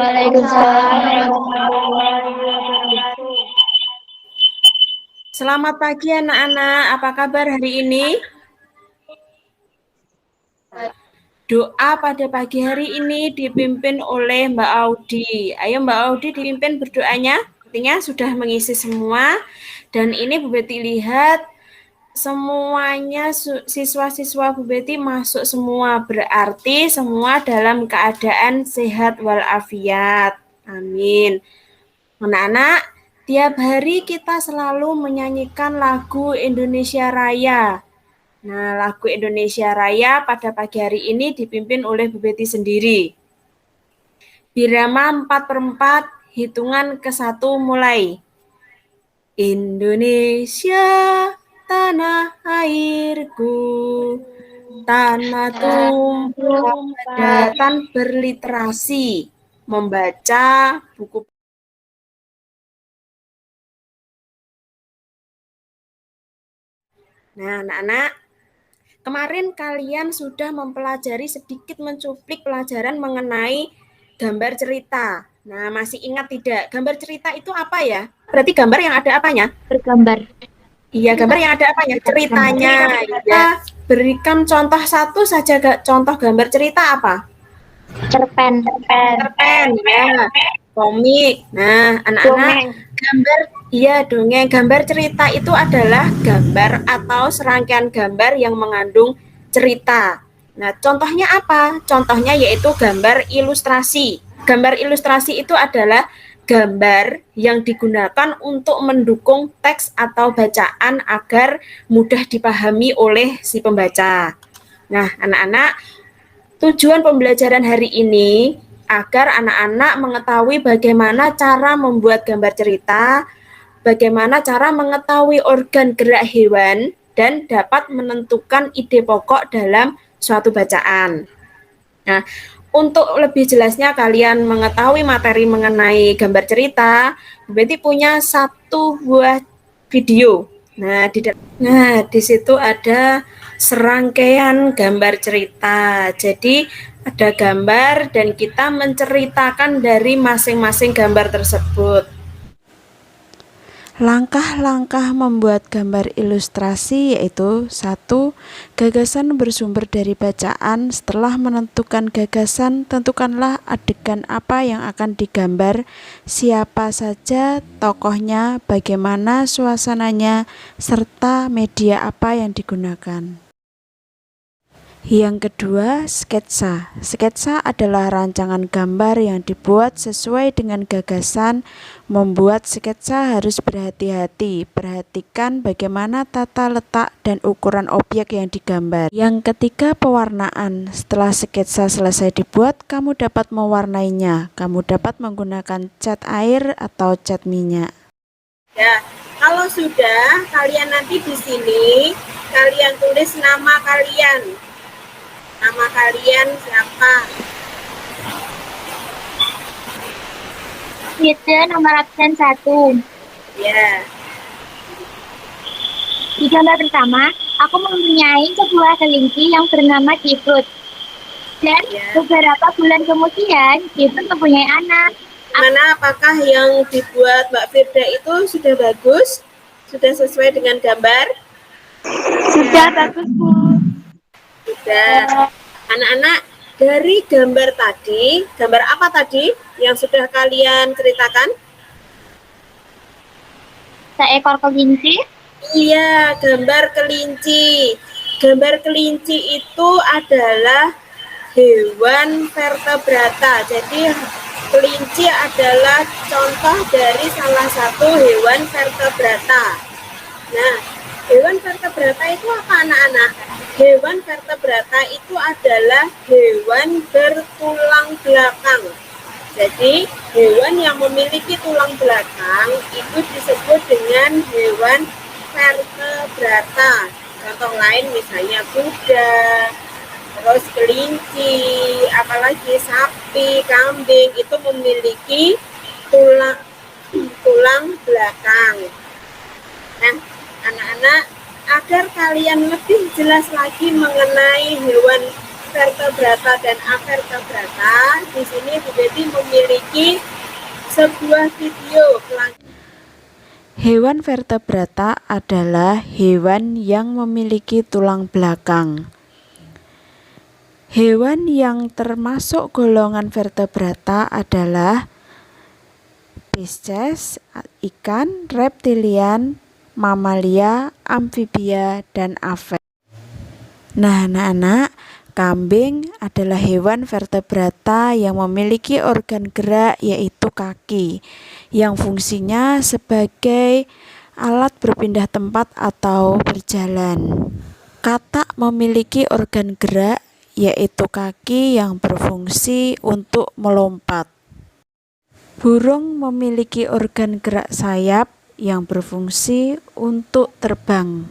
Waalaikumsalam warahmatullahi wabarakatuh. Selamat pagi anak-anak, apa kabar hari ini? Doa pada pagi hari ini dipimpin oleh Mbak Audi. Ayo Mbak Audi dipimpin berdoanya. Artinya sudah mengisi semua. Dan ini Bu Betty lihat semuanya siswa-siswa Bu Betty masuk semua. Berarti semua dalam keadaan sehat walafiat. Amin. Anak-anak, tiap hari kita selalu menyanyikan lagu Indonesia Raya. Nah, lagu Indonesia Raya pada pagi hari ini dipimpin oleh Bu Betty sendiri. Birama 4/4, hitungan ke-1 mulai. Indonesia, tanah airku, tanah tumpah daratan berliterasi, membaca buku. Nah, anak-anak, kemarin kalian sudah mempelajari sedikit mencuplik pelajaran mengenai gambar cerita. Nah, masih ingat tidak? Gambar cerita itu apa ya? Berarti gambar yang ada apanya? Bergambar. Iya, gambar yang ada apanya? Ceritanya. Ya, berikan contoh satu saja, contoh gambar cerita apa? Cerpen. Cerpen, ya. Komik. Nah, anak-anak, gambar, iya dongeng. Gambar cerita itu adalah gambar atau serangkaian gambar yang mengandung cerita. Nah, contohnya apa? Contohnya yaitu gambar ilustrasi. Gambar ilustrasi itu adalah gambar yang digunakan untuk mendukung teks atau bacaan agar mudah dipahami oleh si pembaca. Nah, anak-anak, tujuan pembelajaran hari ini agar anak-anak mengetahui bagaimana cara membuat gambar cerita, bagaimana cara mengetahui organ gerak hewan, dan dapat menentukan ide pokok dalam suatu bacaan. Nah, untuk lebih jelasnya kalian mengetahui materi mengenai gambar cerita, berarti punya satu buah video. Nah, di situ ada serangkaian gambar cerita. Jadi ada gambar dan kita menceritakan dari masing-masing gambar tersebut. Langkah-langkah membuat gambar ilustrasi yaitu 1. Gagasan bersumber dari bacaan. Setelah menentukan gagasan, tentukanlah adegan apa yang akan digambar, siapa saja tokohnya, bagaimana suasananya, serta media apa yang digunakan. Yang kedua, sketsa. Sketsa adalah rancangan gambar yang dibuat sesuai dengan gagasan. Membuat sketsa harus berhati-hati. Perhatikan bagaimana tata letak dan ukuran objek yang digambar. Yang ketiga, pewarnaan. Setelah sketsa selesai dibuat, kamu dapat mewarnainya. Kamu dapat menggunakan cat air atau cat minyak. Ya, kalau sudah, kalian nanti di sini kalian tulis nama kalian. Nama kalian siapa? Itu nomor absen 1. Ya. Di gambar pertama, aku mempunyai sebuah kelinci yang bernama Ciput. Dan beberapa bulan kemudian, Ciput mempunyai anak. Mana apakah yang dibuat Mbak Firda itu sudah bagus? Sudah sesuai dengan gambar? Sudah bagus, Bu. Sudah. Anak-anak, dari gambar tadi, gambar apa tadi yang sudah kalian ceritakan? Seekor kelinci. Iya, gambar kelinci. Gambar kelinci itu adalah hewan vertebrata. Jadi kelinci adalah contoh dari salah satu hewan vertebrata. Nah, hewan vertebrata itu apa anak-anak? Hewan vertebrata itu adalah hewan bertulang belakang. Jadi, hewan yang memiliki tulang belakang itu disebut dengan hewan vertebrata. Contoh lain misalnya kuda, terus kelinci, apalagi sapi, kambing itu memiliki tulang belakang. Nah, anak-anak, agar kalian lebih jelas lagi mengenai hewan vertebrata dan avertebrata, di sini Bu Betty memiliki sebuah video. Hewan vertebrata adalah hewan yang memiliki tulang belakang. Hewan yang termasuk golongan vertebrata adalah Pisces, ikan, reptilian, mamalia, amfibia, dan aves. Nah, anak-anak, kambing adalah hewan vertebrata yang memiliki organ gerak yaitu kaki, yang fungsinya sebagai alat berpindah tempat atau berjalan. Katak memiliki organ gerak yaitu kaki yang berfungsi untuk melompat. Burung memiliki organ gerak sayap yang berfungsi untuk terbang.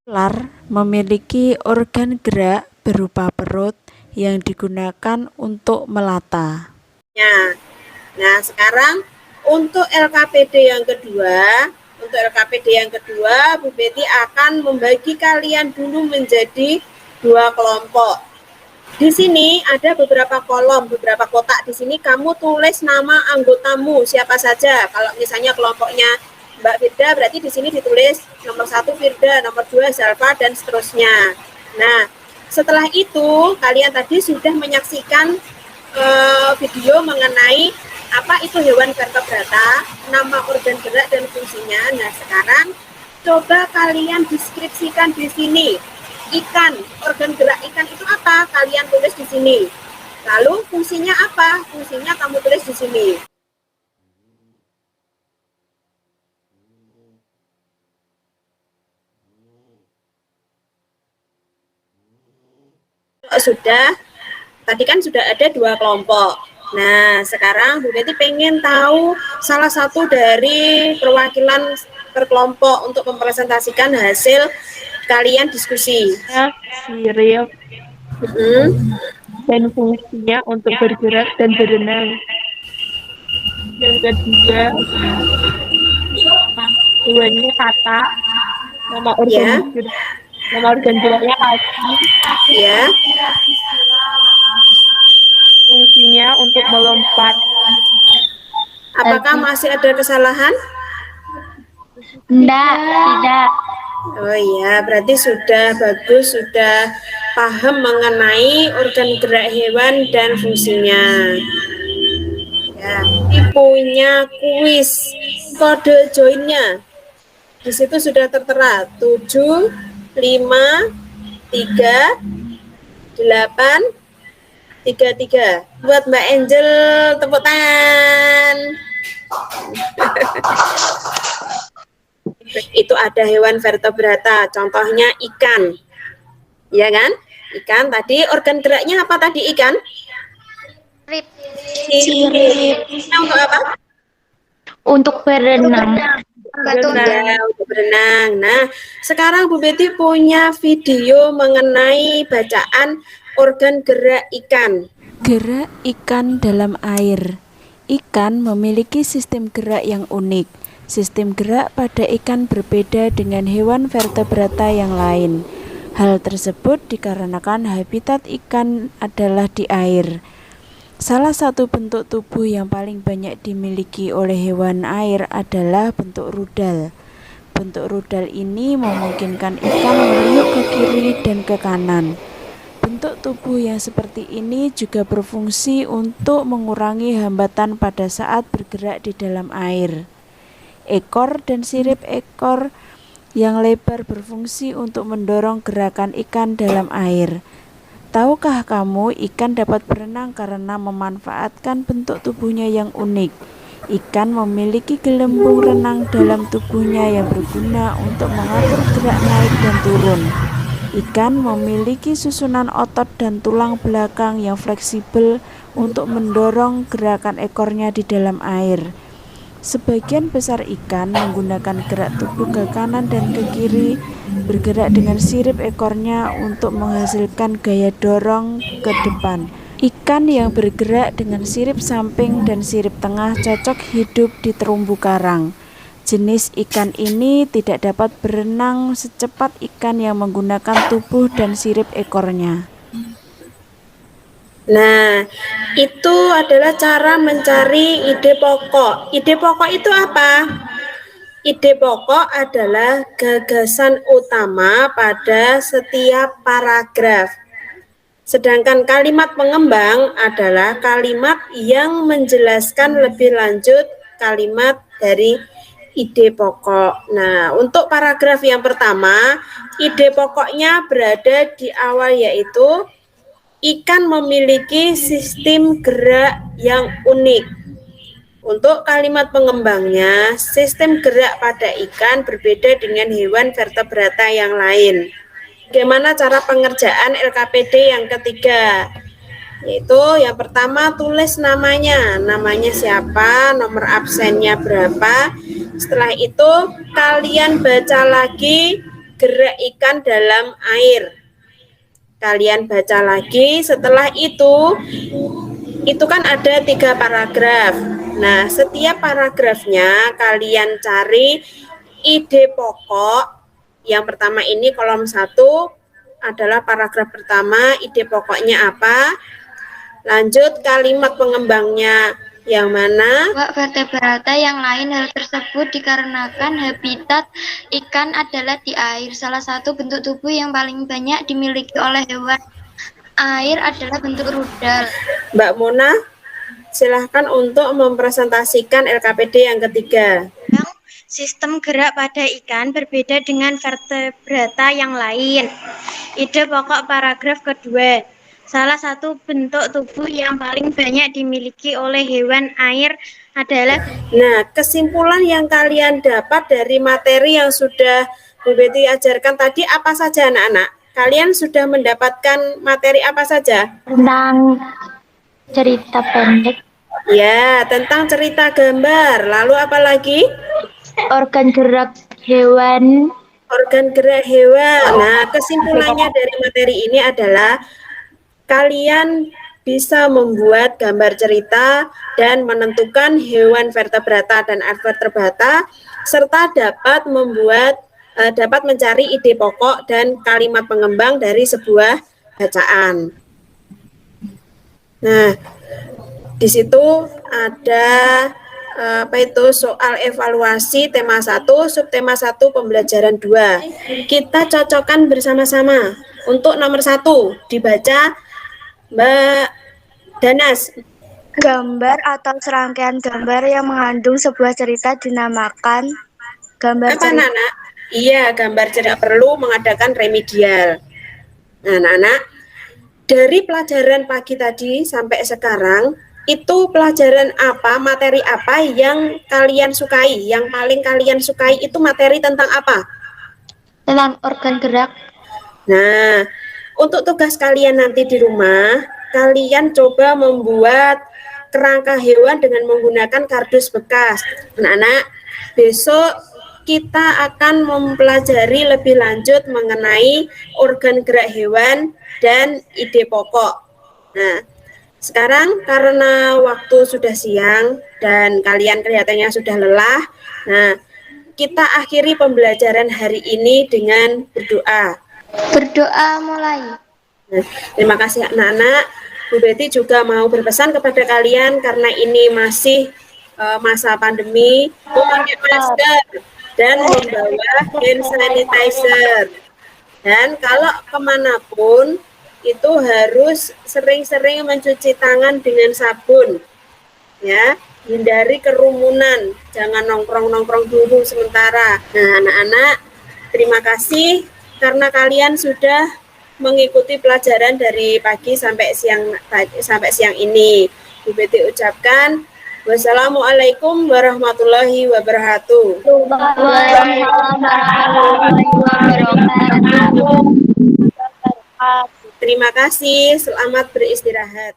Ular memiliki organ gerak berupa perut yang digunakan untuk melata. Nah, sekarang untuk LKPD yang kedua, Bu Betty akan membagi kalian dulu menjadi 2 kelompok. Di sini ada beberapa kolom, beberapa kotak. Di sini kamu tulis nama anggotamu siapa saja. Kalau misalnya kelompoknya Mbak Firda, berarti di sini ditulis nomor 1 Firda, nomor 2 Zalfa, dan seterusnya. Nah, setelah itu kalian tadi sudah menyaksikan video mengenai apa itu hewan vertebrata, nama organ gerak dan fungsinya. Nah, sekarang coba kalian deskripsikan di sini. Ikan, organ gerak ikan itu apa? Kalian tulis di sini. Lalu fungsinya apa? Fungsinya kamu tulis di sini. Sudah, tadi kan sudah ada 2 kelompok. Nah, sekarang Bu Betty pengen tahu salah satu dari perwakilan per kelompok untuk mempresentasikan hasil kalian diskusi. Sirip dan fungsinya untuk bergerak dan berenang. Yang kedua, hewannya katak, nama organ geraknya kaki. Ya. Fungsinya untuk melompat. Apakah masih ada kesalahan? Tidak. Oh iya, berarti sudah bagus, sudah paham mengenai organ gerak hewan dan fungsinya. Ya, punya kuis kode joinnya. Di situ sudah tertera 7, 5, 3, 8, 33. Buat Mbak Angel tepuk tangan. Itu ada hewan vertebrata, contohnya ikan. Ya kan? Ikan tadi organ geraknya apa tadi ikan? Sirip. Untuk apa? Untuk berenang. Untuk berenang. Nah, sekarang Bu Betty punya video mengenai bacaan organ gerak ikan. Gerak ikan dalam air. Ikan memiliki sistem gerak yang unik. Sistem gerak pada ikan berbeda dengan hewan vertebrata yang lain. Hal tersebut dikarenakan habitat ikan adalah di air. Salah satu bentuk tubuh yang paling banyak dimiliki oleh hewan air adalah bentuk rudal. Bentuk rudal ini memungkinkan ikan meliuk ke kiri dan ke kanan. Bentuk tubuh yang seperti ini juga berfungsi untuk mengurangi hambatan pada saat bergerak di dalam air. Ekor dan sirip ekor yang lebar berfungsi untuk mendorong gerakan ikan dalam air. Tahukah kamu ikan dapat berenang karena memanfaatkan bentuk tubuhnya yang unik? Ikan memiliki gelembung renang dalam tubuhnya yang berguna untuk mengatur gerak naik dan turun. Ikan memiliki susunan otot dan tulang belakang yang fleksibel untuk mendorong gerakan ekornya di dalam air. Sebagian besar ikan menggunakan gerak tubuh ke kanan dan ke kiri, bergerak dengan sirip ekornya untuk menghasilkan gaya dorong ke depan. Ikan yang bergerak dengan sirip samping dan sirip tengah cocok hidup di terumbu karang. Jenis ikan ini tidak dapat berenang secepat ikan yang menggunakan tubuh dan sirip ekornya. Nah, itu adalah cara mencari ide pokok. Ide pokok itu apa? Ide pokok adalah gagasan utama pada setiap paragraf. Sedangkan kalimat pengembang adalah kalimat yang menjelaskan lebih lanjut kalimat dari ide pokok. Nah, untuk paragraf yang pertama, ide pokoknya berada di awal yaitu ikan memiliki sistem gerak yang unik. Untuk kalimat pengembangnya, sistem gerak pada ikan berbeda dengan hewan vertebrata yang lain. Bagaimana cara pengerjaan LKPD yang ketiga? Yaitu yang pertama tulis namanya siapa, nomor absennya berapa. Setelah itu kalian baca lagi gerak ikan dalam air. Kalian baca lagi, setelah itu kan ada 3 paragraf. Nah, setiap paragrafnya kalian cari ide pokok. Yang pertama ini kolom 1 adalah paragraf pertama, ide pokoknya apa. Lanjut kalimat pengembangnya yang mana? Vertebrata yang lain hal tersebut dikarenakan habitat ikan adalah di air. Salah satu bentuk tubuh yang paling banyak dimiliki oleh hewan air adalah bentuk rudal. Mbak Mona, silahkan untuk mempresentasikan LKPD yang ketiga. Sistem gerak pada ikan berbeda dengan vertebrata yang lain. Ide pokok paragraf kedua. Salah satu bentuk tubuh yang paling banyak dimiliki oleh hewan air adalah... Nah, kesimpulan yang kalian dapat dari materi yang sudah Bu Betty ajarkan tadi apa saja anak-anak? Kalian sudah mendapatkan materi apa saja? Tentang cerita pendek, Ya, tentang cerita gambar. Lalu apa lagi? organ gerak hewan. Organ gerak hewan. Nah, kesimpulannya dari materi ini adalah kalian bisa membuat gambar cerita dan menentukan hewan vertebrata dan invertebrata, serta dapat mencari ide pokok dan kalimat pengembang dari sebuah bacaan. Nah, di situ ada soal evaluasi tema 1, subtema 1, pembelajaran 2. Kita cocokkan bersama-sama. Untuk nomor 1 dibaca Mbak Danas. Gambar atau serangkaian gambar yang mengandung sebuah cerita dinamakan gambar Apa anak-anak? Iya, gambar cerita perlu mengadakan remedial. Nah, anak-anak, dari pelajaran pagi tadi sampai sekarang, itu pelajaran apa, materi apa yang kalian sukai? Yang paling kalian sukai itu materi tentang apa? Tentang organ gerak. Nah, untuk tugas kalian nanti di rumah, kalian coba membuat kerangka hewan dengan menggunakan kardus bekas. Anak-anak, besok kita akan mempelajari lebih lanjut mengenai organ gerak hewan dan ide pokok. Nah, sekarang karena waktu sudah siang dan kalian kelihatannya sudah lelah, nah kita akhiri pembelajaran hari ini dengan berdoa. Berdoa mulai. Nah, terima kasih anak-anak. Bu Betty juga mau berpesan kepada kalian karena ini masih masa pandemi, memakai masker dan membawa hand sanitizer. Dan kalau kemanapun itu harus sering-sering mencuci tangan dengan sabun, ya, hindari kerumunan, jangan nongkrong-nongkrong dulu sementara. Nah, anak-anak, terima kasih karena kalian sudah mengikuti pelajaran dari pagi sampai siang ini. Bu Betty ucapkan wassalamualaikum warahmatullahi wabarakatuh. Waalaikumsalam warahmatullahi wabarakatuh. Terima kasih, selamat beristirahat.